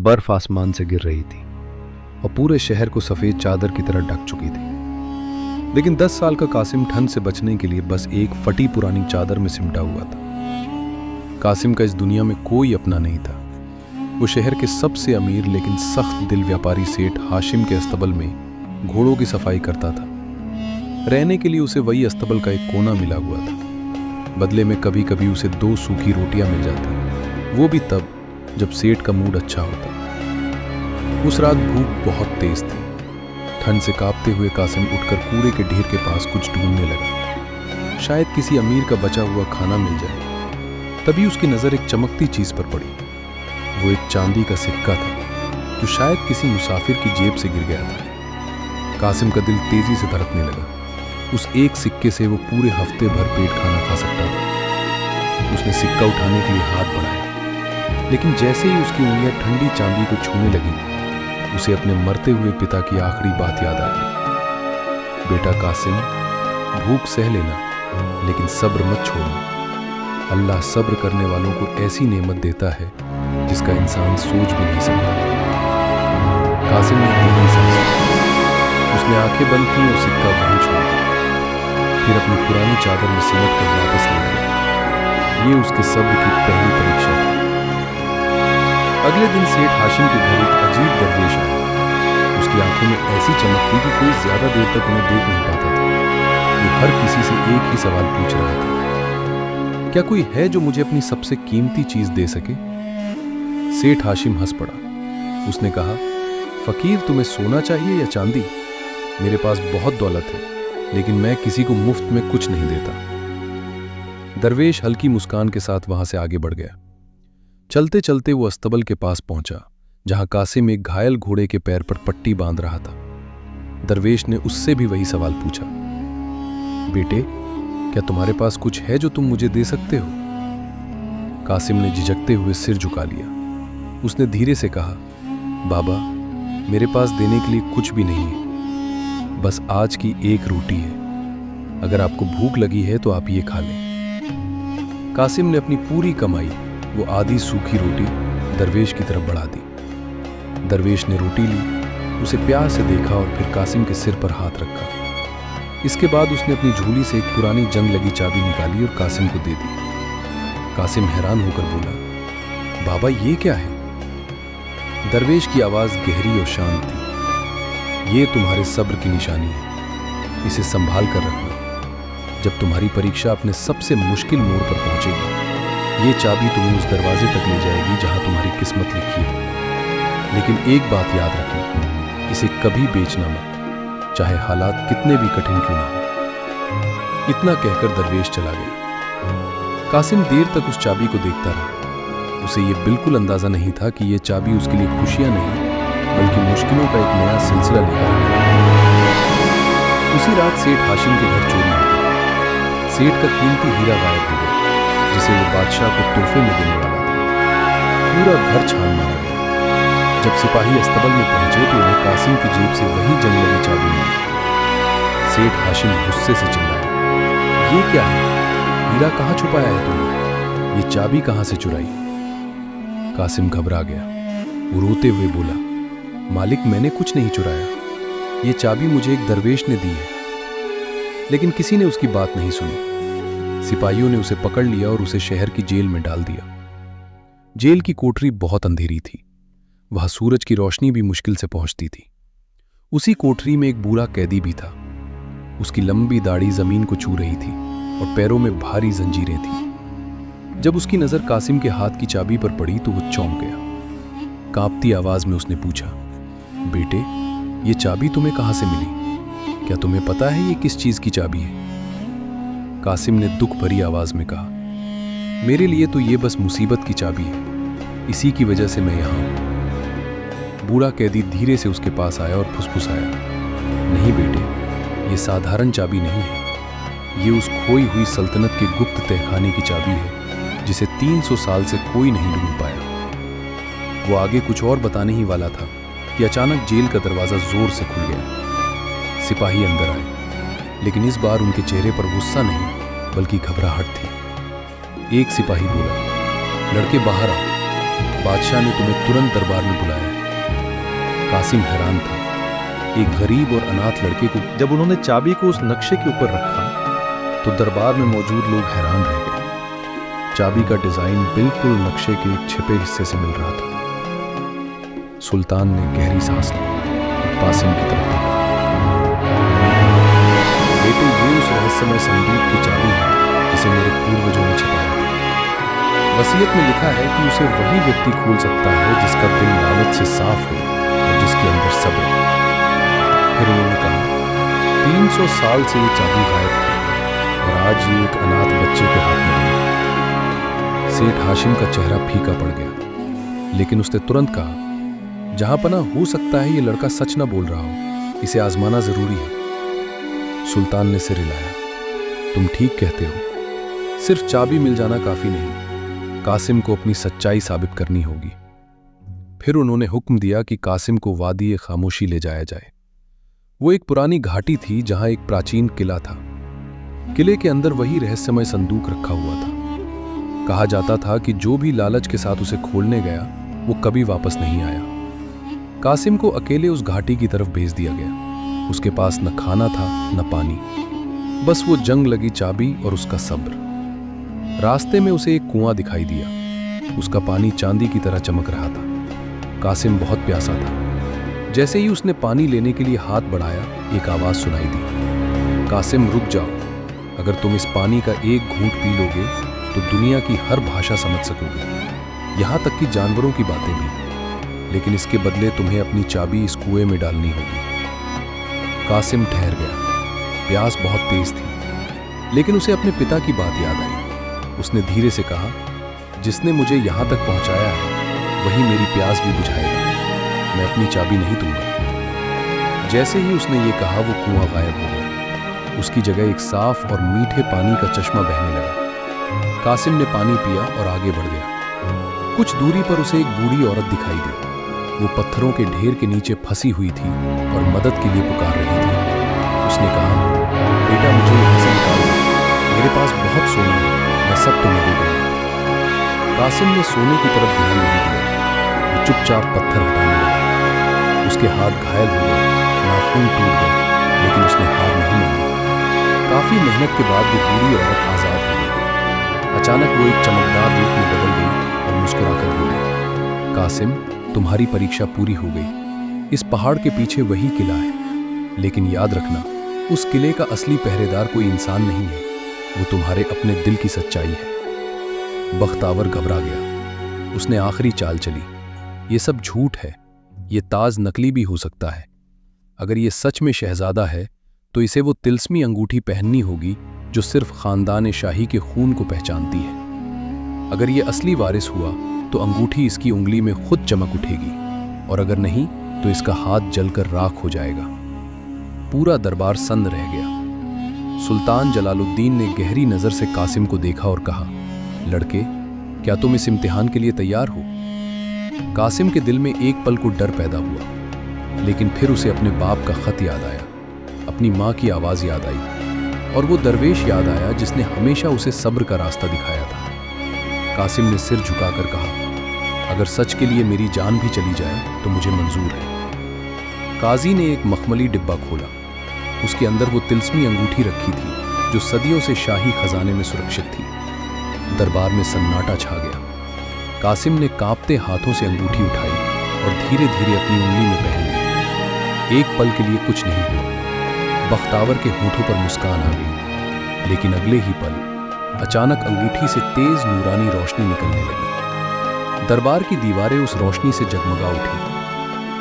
बर्फ आसमान से गिर रही थी और पूरे शहर को सफेद चादर की तरह ढक चुकी थी। लेकिन 10 साल का कासिम ठंड से बचने के लिए बस एक फटी पुरानी चादर में सिमटा हुआ था। कासिम का इस दुनिया में कोई अपना नहीं था। वो शहर के सबसे अमीर लेकिन सख्त दिल व्यापारी सेठ हाशिम के अस्तबल में घोड़ों की सफाई करता था। रहने के लिए उसे वही अस्तबल का एक कोना मिला हुआ था। बदले में कभी कभी उसे 2 सूखी रोटियां मिल जाती, वो भी तब जब सेठ का मूड अच्छा होता। उस रात भूख बहुत तेज थी। ठंड से कांपते हुए कासिम उठकर कूड़े के ढेर के पास कुछ ढूंढने लगा, शायद किसी अमीर का बचा हुआ खाना मिल जाए। तभी उसकी नजर एक चमकती चीज पर पड़ी। वो एक चांदी का सिक्का था जो शायद किसी मुसाफिर की जेब से गिर गया था। कासिम का दिल तेजी से धड़कने लगा। उस एक सिक्के से वो पूरे हफ्ते भर पेट खाना खा सकता था। उसने सिक्का उठाने के लिए हाथ बढ़ाया, लेकिन जैसे ही उसकी उंगलियां ठंडी चांदी को छूने लगी, उसे अपने मरते हुए पिता की आखिरी बात याद आ गई। बेटा कासिम, भूख सह लेना, लेकिन सब्र मत छोड़ना। अल्लाह सब्र करने वालों को ऐसी नेमत देता है जिसका इंसान सोच भी नहीं सकता। कासिम ने गहरी सांस ली। उसने आंखें बंद की और सिक्का वहीं छोड़ दिया। फिर अपनी पुरानी चादर में सिमट कर वापस ले गया। ये उसके सब्र की पहली परीक्षा थी। अगले दिन सेठ हाशिम के घर एक अजीब दरवेश आया। उसकी आंखों में ऐसी चमक थी कि कोई ज्यादा देर तक उन्हें देख नहीं पाता था। वो हर किसी से एक ही सवाल पूछ रहा था, क्या कोई है जो मुझे अपनी सबसे कीमती चीज दे सके? सेठ हाशिम हंस पड़ा। उसने कहा, फकीर, तुम्हें सोना चाहिए या चांदी? मेरे पास बहुत दौलत है, लेकिन मैं किसी को मुफ्त में कुछ नहीं देता। दरवेश हल्की मुस्कान के साथ वहां से आगे बढ़ गया। चलते चलते वो अस्तबल के पास पहुंचा, जहां कासिम एक घायल घोड़े के पैर पर पट्टी बांध रहा था। दरवेश ने उससे भी वही सवाल पूछा, बेटे, क्या तुम्हारे पास कुछ है जो तुम मुझे दे सकते हो? कासिम ने झिझकते हुए सिर झुका लिया। उसने धीरे से कहा, बाबा, मेरे पास देने के लिए कुछ भी नहीं है, बस आज की एक रोटी है। अगर आपको भूख लगी है तो आप ये खा लें। कासिम ने अपनी पूरी कमाई, वो आधी सूखी रोटी, दरवेश की तरफ बढ़ा दी। दरवेश ने रोटी ली, उसे प्यार से देखा और फिर कासिम के सिर पर हाथ रखा। इसके बाद उसने अपनी झोली से एक पुरानी जंग लगी चाबी निकाली और कासिम को दे दी। कासिम हैरान होकर बोला, बाबा, ये क्या है? दरवेश की आवाज गहरी और शांत थी। ये तुम्हारे सब्र की निशानी है, इसे संभाल कर रखना। जब तुम्हारी परीक्षा अपने सबसे मुश्किल मोड़ पर पहुंचेगी, ये चाबी तुम्हें उस दरवाजे तक ले जाएगी जहां तुम्हारी किस्मत लिखी है। लेकिन एक बात याद रखना, इसे कभी बेचना मत, चाहे हालात कितने भी कठिन क्यों ना हो। इतना कहकर दरवेश चला गया। कासिम देर तक उस चाबी को देखता रहा। उसे यह बिल्कुल अंदाजा नहीं था कि यह चाबी उसके लिए खुशियां नहीं, बल्कि मुश्किलों का एक नया सिलसिला लेकर आया। उसी रात सेठ हाशिम के घर चोरी हो गई। सेठ का कीमती हीरा गायब हो गया, जिसे वो बादशाह को तोहफे में देने वाला था। पूरा घर छान मारा गया। जब सिपाही अस्तबल में पहुंचे तो उन्हें कासिम की जेब से वही जंग लगी चाबी मिली। सेठ हाशिम गुस्से से चिल्लाए, ये क्या है? हीरा कहाँ छुपाया है तुमने? ये चाबी कहाँ से चुराई? कासिम घबरा गया। वो रोते हुए बोला, मालिक, मैंने कुछ नहीं चुराया। ये चाबी मुझे एक दरवेश ने दी है। लेकिन किसी ने उसकी बात नहीं सुनी। सिपाहियों ने उसे पकड़ लिया और उसे शहर की जेल में डाल दिया। जेल की कोठरी बहुत अंधेरी थी। वहां सूरज की रोशनी भी मुश्किल से पहुंचती थी। उसी कोठरी में एक बूढ़ा कैदी भी था। उसकी लंबी दाढ़ी जमीन को छू रही थी और पैरों में भारी जंजीरें थी। जब उसकी नजर कासिम के हाथ की चाबी पर पड़ी तो वो चौंक गया। कांपती आवाज में उसने पूछा, बेटे, ये चाबी तुम्हें कहां से मिली? क्या तुम्हें पता है ये किस चीज की चाबी है? कासिम ने दुख भरी आवाज में कहा, मेरे लिए तो ये बस मुसीबत की चाबी है, इसी की वजह से मैं यहां हूं। बूढ़ा कैदी धीरे से उसके पास आया और फुसफुसाया, नहीं बेटे, ये साधारण चाबी नहीं है। ये उस खोई हुई सल्तनत के गुप्त तहखाने की चाबी है, जिसे 300 साल से कोई नहीं ढूंढ पाया। वो आगे कुछ और बताने ही वाला था कि अचानक जेल का दरवाजा जोर से खुल गया। सिपाही अंदर आए, लेकिन इस बार उनके चेहरे पर गुस्सा नहीं, बल्कि घबराहट थी। एक सिपाही बोला, लड़के बाहर आओ। बादशाह ने तुम्हें तुरंत दरबार में बुलाया है। कासिम हैरान था। एक गरीब और अनाथ लड़के को जब उन्होंने चाबी को उस नक्शे के ऊपर रखा तो दरबार में मौजूद लोग हैरान रह गए। चाबी का डिजाइन बिल्कुल नक्शे के एक छिपे हिस्से से मिल रहा था। सुल्तान ने गहरी सांस ली और कासिम की तरफ देखा। बेटे, ये उस रहस्यमय संदूक की चाबी है जिसे मेरे पूर्वजों ने छिपाया था। वसीयत में लिखा है कि उसे वही व्यक्ति खोल सकता है जिसका दिल लालच से साफ हो और जिसके अंदर सब्र हो। फिर उन्होंने कहा, 300 साल से ये चाबी गायब थी और आज ये एक अनाथ बच्चे के हाथ में है। सेठ हाशिम का चेहरा फीका पड़ गया, लेकिन उसने तुरंत कहा, जहां पना हो सकता है ये लड़का सच ना बोल रहा हो, इसे आजमाना जरूरी है। सुल्तान ने सिर हिलाया। तुम ठीक कहते हो, सिर्फ चाबी मिल जाना काफी नहीं, कासिम को अपनी सच्चाई साबित करनी होगी। फिर उन्होंने हुक्म दिया कि कासिम को वादी खामोशी ले जाया जाए। वो एक पुरानी घाटी थी जहां एक प्राचीन किला था। किले के अंदर वही रहस्यमय संदूक रखा हुआ था। कहा जाता था कि जो भी लालच के साथ उसे खोलने गया वो कभी वापस नहीं आया। कासिम को अकेले उस घाटी की तरफ भेज दिया गया। उसके पास न खाना था न पानी, बस वो जंग लगी चाबी और उसका सब्र। रास्ते में उसे एक कुआं दिखाई दिया। उसका पानी चांदी की तरह चमक रहा था। कासिम बहुत प्यासा था। जैसे ही उसने पानी लेने के लिए हाथ बढ़ाया, एक आवाज सुनाई दी, कासिम रुक जाओ। अगर तुम इस पानी का एक घूंट पी लोगे तो दुनिया की हर भाषा समझ सकोगे, यहां तक कि जानवरों की बातें भी। लेकिन इसके बदले तुम्हें अपनी चाबी इस कुएं में डालनी होगी। कासिम ठहर गया। प्यास बहुत तेज थी, लेकिन उसे अपने पिता की बात याद आई। उसने धीरे से कहा, जिसने मुझे यहां तक पहुंचाया है वही मेरी प्यास भी बुझाएगा। मैं अपनी चाबी नहीं दूंगा। जैसे ही उसने ये कहा वो कुआं गायब हो गया। उसकी जगह एक साफ और मीठे पानी का चश्मा बहने लगा। कासिम ने पानी पिया और आगे बढ़ गया। कुछ दूरी पर उसे एक बूढ़ी औरत दिखाई दी। वो पत्थरों के ढेर के नीचे फंसी हुई थी और मदद के लिए पुकार रही थी। उसने कहा, बेटा, मुझे यहाँ से निकाल दो। मेरे पास बहुत सोना है, मैं सब तुम्हें दे दूंगा। कासिम ने सोने की तरफ ध्यान नहीं दिया। वो चुपचाप पत्थर हटाने लगा। उसके हाथ घायल हो गए, नाखून टूट गए, लेकिन उसने हार नहीं मानी। काफी मेहनत के बाद वो बूढ़ी औरत आजाद हो गई। अचानक वो एक चमकदार रूप में बदल गई और मुस्कुराकर बोली, कासिम, तुम्हारी परीक्षा पूरी हो गई। इस पहाड़ के पीछे वही किला है, लेकिन याद रखना, उस किले का असली पहरेदार कोई इंसान नहीं है, वो तुम्हारे अपने दिल की सच्चाई है। बख्तावर घबरा गया। उसने आखिरी चाल चली। ये सब झूठ है। ये ताज नकली भी हो सकता है। अगर ये सच में शहजादा है तो इसे वो तिल्स्मी अंगूठी पहननी होगी जो सिर्फ खानदान शाही के खून को पहचानती है। अगर ये असली वारिस हुआ तो अंगूठी इसकी उंगली में खुद चमक उठेगी, और अगर नहीं तो इसका हाथ जलकर राख हो जाएगा। पूरा दरबार सन्न रह गया। सुल्तान जलालुद्दीन ने गहरी नजर से कासिम को देखा और कहा, लड़के, क्या तुम इस इम्तिहान के लिए तैयार हो? कासिम के दिल में एक पल को डर पैदा हुआ, लेकिन फिर उसे अपने बाप का खत याद आया, अपनी माँ की आवाज याद आई, और वो दरवेश याद आया जिसने हमेशा उसे सब्र का रास्ता दिखाया था। कासिम ने सिर झुकाकर कहा, अगर सच के लिए मेरी जान भी चली जाए तो मुझे मंजूर है। काजी ने एक मखमली डिब्बा खोला। उसके अंदर वो तिल्स्मी अंगूठी रखी थी जो सदियों से शाही खजाने में सुरक्षित थी। दरबार में सन्नाटा छा गया। कासिम ने कांपते हाथों से अंगूठी उठाई और धीरे धीरे अपनी उंगली में पहन ली। एक पल के लिए कुछ नहीं हुआ। बख्तावर के होठों पर मुस्कान आ गई, लेकिन अगले ही पल अचानक अंगूठी से तेज नूरानी रोशनी निकलने लगी। दरबार की दीवारें उस रोशनी से जगमगा उठी।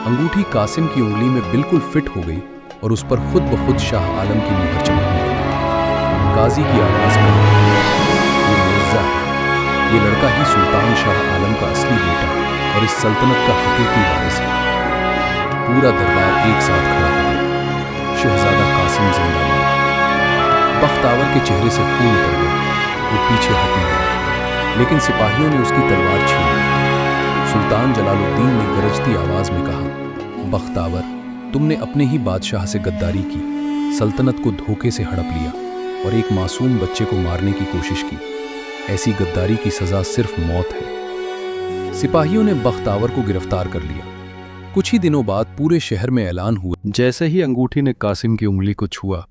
अंगूठी कासिम की उंगली में बिल्कुल फिट हो गई और उस पर खुद ब खुद शाह आलम की मुहर चमकने लगी। काजी की आवाज पर, ये मिर्जा है, ये लड़का ही सुल्तान शाह आलम का असली बेटा और इस सल्तनत का हकीकी वारिस है। पूरा दरबार एक साथ खड़ा हो गया। शहजादा कासिम जिंदाबाद। बख्तावर के चेहरे से खून उतर गया। वो पीछे हटने लगा, लेकिन सिपाहियों ने उसकी तलवार छीन ली। सुल्तान जलालुद्दीन ने गरजती आवाज में कहा, बख्तावर, तुमने अपने ही बादशाह से गद्दारी की, सल्तनत को धोखे से हड़प लिया और एक मासूम बच्चे को मारने की कोशिश की। ऐसी गद्दारी की सजा सिर्फ मौत है। सिपाहियों ने बख्तावर को गिरफ्तार कर लिया। कुछ ही दिनों बाद पूरे शहर में ऐलान हुआ। जैसे ही अंगूठी ने कासिम की उंगली को छुआ,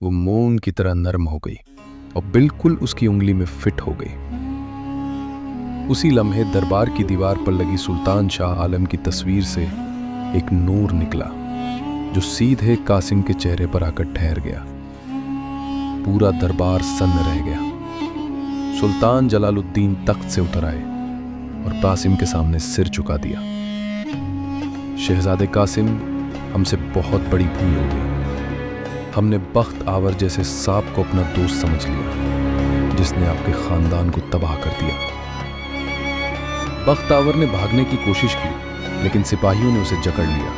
वो मोम की तरह नरम हो गई और बिल्कुल उसकी उंगली में फिट हो गई। उसी लम्हे दरबार की दीवार पर लगी सुल्तान शाह आलम की तस्वीर से एक नूर निकला, जो सीधे कासिम के चेहरे पर आकर ठहर गया। पूरा दरबार सन्न रह गया। सुल्तान जलालुद्दीन तख्त से उतर आए और कासिम के सामने सिर झुका दिया। शहजादे कासिम, हमसे बहुत बड़ी भूल हो गई। हमने बख्त आवर जैसे सांप को अपना दोस्त समझ लिया, जिसने आपके खानदान को तबाह कर दिया। बख्त आवर ने भागने की कोशिश की, लेकिन सिपाहियों ने उसे जकड़ लिया।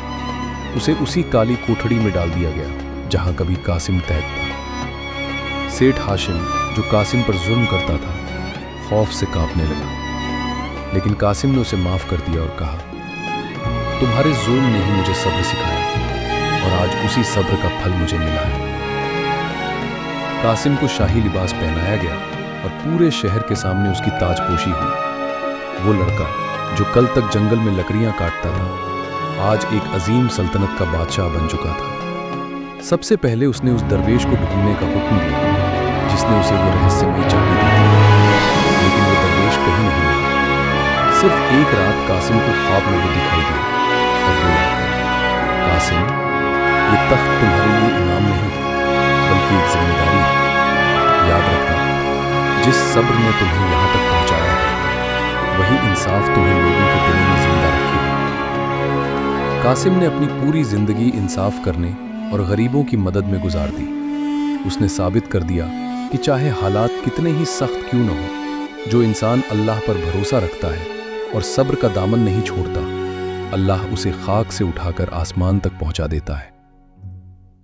उसे उसी काली कोठड़ी में डाल दिया गया जहां कभी कासिम तहत था। सेठ हाशिम, जो कासिम पर जुल्म करता था, खौफ से कांपने लगा, लेकिन कासिम ने उसे माफ कर दिया और कहा, तुम्हारे जुल्म ने ही मुझे सब्र सिखाया और आज उसी सब्र का फल मुझे मिला है। कासिम को शाही लिबास पहनाया गया और पूरे शहर के सामने उसकी ताजपोशी हुई। वो लड़का जो कल तक जंगल में लकड़ियां काटता था, आज एक अजीम सल्तनत का बादशाह बन चुका था। सबसे पहले उसने उस दरवेश को ढूंढने का हुक्म दिया जिसने उसे वो रहस्यमयी चाबी दी थी, लेकिन वो दरवेश कहीं नहीं मिला। सिर्फ एक रात कासिम को ख्वाब में वो दिखाई दिया और बोला, कासिम, ये तख्त तुम्हारे लिए इनाम नहीं, बल्कि एक जिम्मेदारी है। याद रखना, जिस सब्र ने तुम्हें यहाँ तक पहुँचाया है, वही इंसाफ तुम्हें लोगों के दिलों में जिंदा रखेगा। कासिम ने अपनी पूरी जिंदगी इंसाफ करने और गरीबों की मदद में गुजार दी। उसने साबित कर दिया कि चाहे हालात कितने ही सख्त क्यों न हो, जो इंसान अल्लाह पर भरोसा रखता है और सब्र का दामन नहीं छोड़ता, अल्लाह उसे खाक से उठाकर आसमान तक पहुंचा देता है।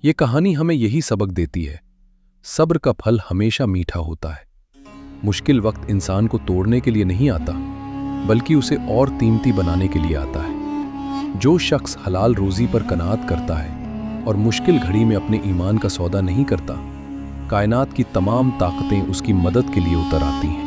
ये कहानी हमें यही सबक देती है, सब्र का फल हमेशा मीठा होता है। मुश्किल वक्त इंसान को तोड़ने के लिए नहीं आता, बल्कि उसे और कीमती बनाने के लिए आता है। जो शख्स हलाल रोजी पर कनात करता है और मुश्किल घड़ी में अपने ईमान का सौदा नहीं करता, कायनात की तमाम ताकतें उसकी मदद के लिए उतर आती हैं।